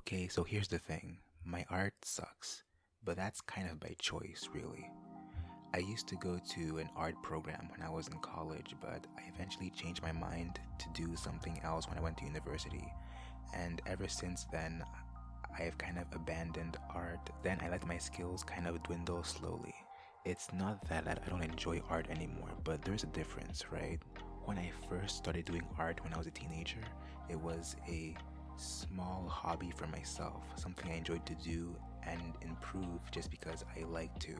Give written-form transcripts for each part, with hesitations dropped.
Okay, so here's the thing. My art sucks, but that's kind of by choice, really. I used to go to an art program when I was in college, but I eventually changed my mind to do something else when I went to university. And ever since then, I've kind of abandoned art. Then I let my skills kind of dwindle slowly. It's not that I don't enjoy art anymore, but there's a difference, right? When I first started doing art when I was a teenager, it was a small hobby for myself, something I enjoyed to do and improve just because I like to.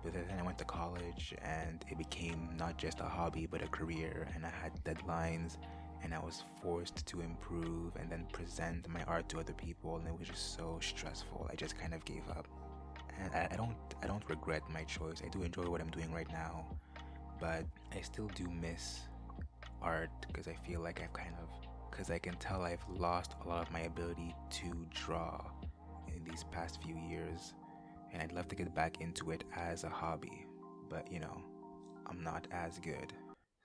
But then I went to college and it became not just a hobby but a career, and I had deadlines and I was forced to improve and then present my art to other people, and it was just so stressful. I just kind of gave up. And I don't regret my choice. I do enjoy what I'm doing right now, but I still do miss art because I feel like because I can tell I've lost a lot of my ability to draw in these past few years, and I'd love to get back into it as a hobby, but I'm not as good.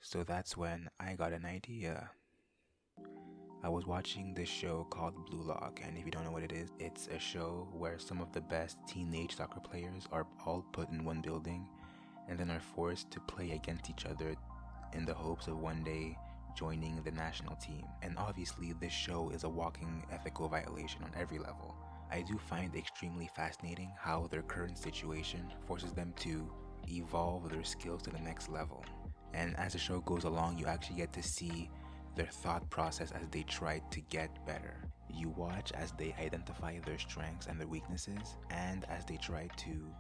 So that's when I got an idea. I was watching this show called Blue Lock, and if you don't know what it is, it's a show where some of the best teenage soccer players are all put in one building and then are forced to play against each other in the hopes of one day joining the national team. And obviously, this show is a walking ethical violation on every level. I do find it extremely fascinating how their current situation forces them to evolve their skills to the next level. And as the show goes along, you actually get to see their thought process as they try to get better. You watch as they identify their strengths and their weaknesses, and as they try to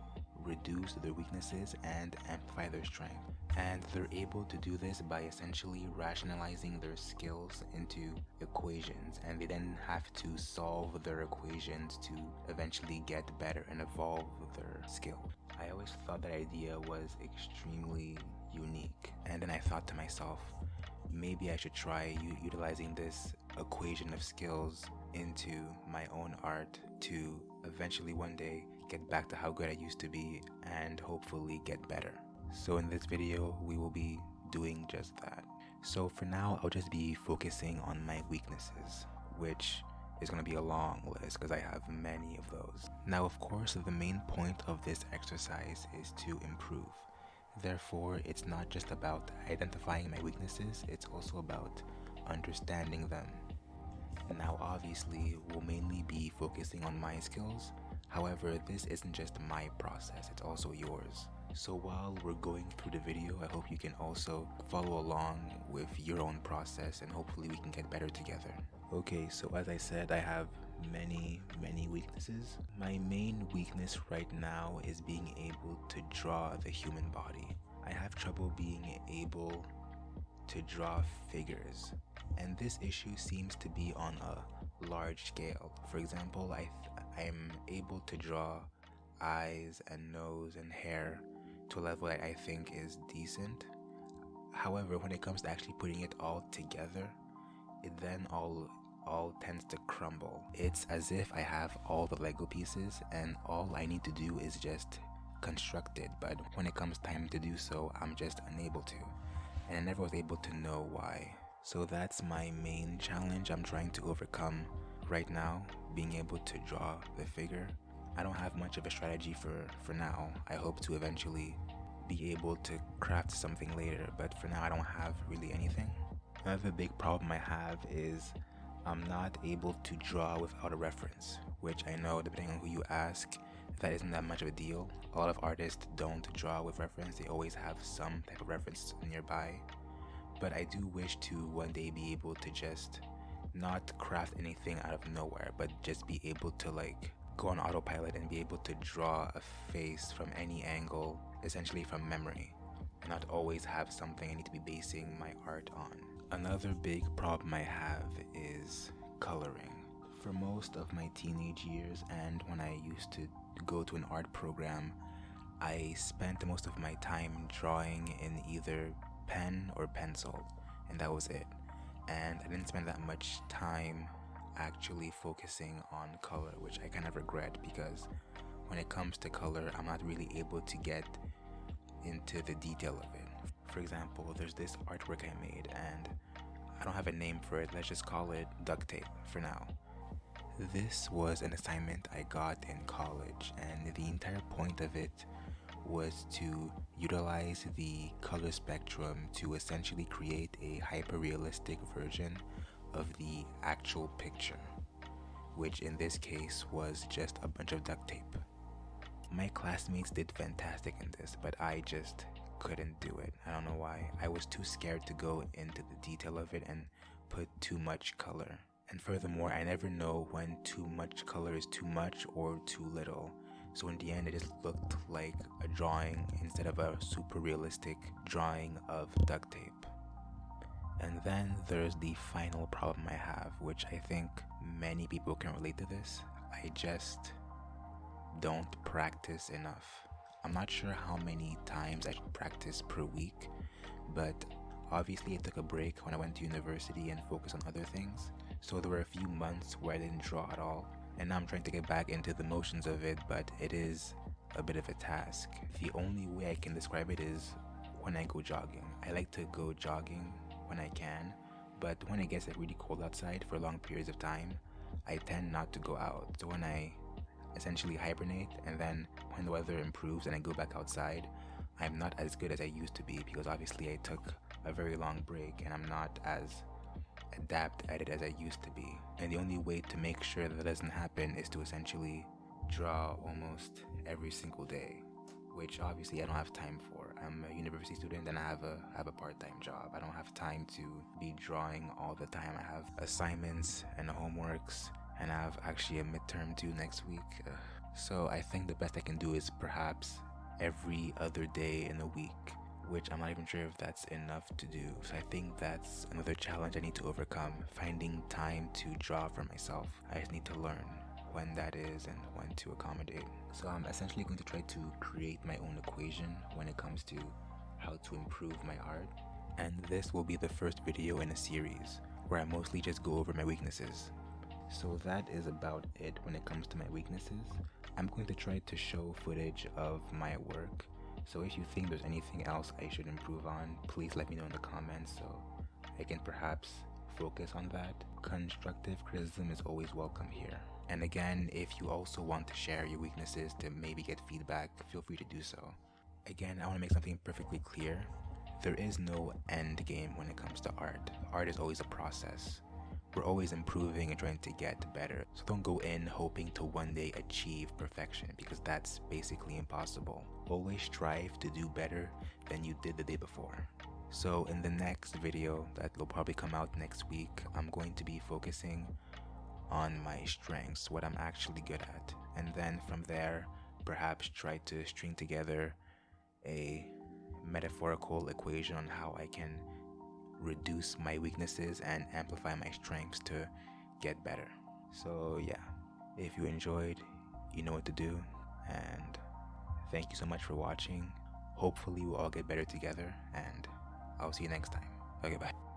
reduce their weaknesses and amplify their strength. And they're able to do this by essentially rationalizing their skills into equations, and they then have to solve their equations to eventually get better and evolve their skill. I always thought that idea was extremely unique, and then I thought to myself, maybe I should try utilizing this equation of skills into my own art to eventually one day get back to how good I used to be and hopefully get better. So in this video, we will be doing just that. So for now, I'll just be focusing on my weaknesses, which is going to be a long list because I have many of those. Now, of course, the main point of this exercise is to improve. Therefore, it's not just about identifying my weaknesses, it's also about understanding them. Now, obviously, we'll mainly be focusing on my skills. However, this isn't just my process, it's also yours. So while we're going through the video, I hope you can also follow along with your own process, and hopefully we can get better together. Okay, so as I said, I have many weaknesses. My main weakness right now is being able to draw the human body. I have trouble being able to draw figures, and this issue seems to be on a large scale. For example, I'm able to draw eyes and nose and hair to a level that I think is decent. However, when it comes to actually putting it all together, it then all tends to crumble. It's as if I have all the Lego pieces and all I need to do is just construct it, but when it comes time to do so, I'm just unable to, and I never was able to know why. So that's my main challenge I'm trying to overcome right now, being able to draw the figure. I don't have much of a strategy for now. I hope to eventually be able to craft something later, but for now I don't have really anything. Another big problem I have is I'm not able to draw without a reference, which I know, depending on who you ask, that isn't that much of a deal. A lot of artists don't draw with reference, they always have some type of reference nearby. But I do wish to one day be able to just not craft anything out of nowhere, but just be able to go on autopilot and be able to draw a face from any angle, essentially from memory, and not always have something I need to be basing my art on. Another big problem I have is coloring. For most of my teenage years and when I used to go to an art program, I spent most of my time drawing in either pen or pencil, and that was it. And I didn't spend that much time actually focusing on color, which I kind of regret, because when it comes to color, I'm not really able to get into the detail of it. For example, there's this artwork I made, and I don't have a name for it, let's just call it duct tape for now. This was an assignment I got in college, and the entire point of it was to utilize the color spectrum to essentially create a hyper-realistic version of the actual picture, which in this case was just a bunch of duct tape. My classmates did fantastic in this, but I just couldn't do it. I don't know why. I was too scared to go into the detail of it and put too much color. And furthermore, I never know when too much color is too much or too little. So in the end, it just looked like a drawing instead of a super realistic drawing of duct tape. And then there's the final problem I have, which I think many people can relate to this. I just don't practice enough. I'm not sure how many times I should practice per week, but obviously I took a break when I went to university and focused on other things. So there were a few months where I didn't draw at all, and now I'm trying to get back into the motions of it, but it is a bit of a task. The only way I can describe it is when I go jogging. I like to go jogging when I can, but when it gets really cold outside for long periods of time, I tend not to go out. So when I essentially hibernate, and then when the weather improves and I go back outside, I'm not as good as I used to be, because obviously I took a very long break and I'm not as adept at it as I used to be. And the only way to make sure that doesn't happen is to essentially draw almost every single day, which obviously I don't have time for. I'm a university student and I have a part-time job. I don't have time to be drawing all the time. I have assignments and homeworks, and I have actually a midterm due next week. So I think the best I can do is perhaps every other day in a week, which I'm not even sure if that's enough to do. So I think that's another challenge I need to overcome, finding time to draw for myself. I just need to learn when that is and when to accommodate. So I'm essentially going to try to create my own equation when it comes to how to improve my art. And this will be the first video in a series where I mostly just go over my weaknesses. So that is about it when it comes to my weaknesses. I'm going to try to show footage of my work. So if you think there's anything else I should improve on, please let me know in the comments so I can perhaps focus on that. Constructive criticism is always welcome here. And again, if you also want to share your weaknesses to maybe get feedback, feel free to do so. Again, I want to make something perfectly clear. There is no end game when it comes to art. Art is always a process. We're always improving and trying to get better. So don't go in hoping to one day achieve perfection, because that's basically impossible. Always strive to do better than you did the day before. So in the next video that will probably come out next week, I'm going to be focusing on my strengths, what I'm actually good at. And then from there, perhaps try to string together a metaphorical equation on how I can reduce my weaknesses and amplify my strengths to get better. So yeah, if you enjoyed, you know what to do, and thank you so much for watching. Hopefully we'll all get better together, and I'll see you next time. Okay, bye.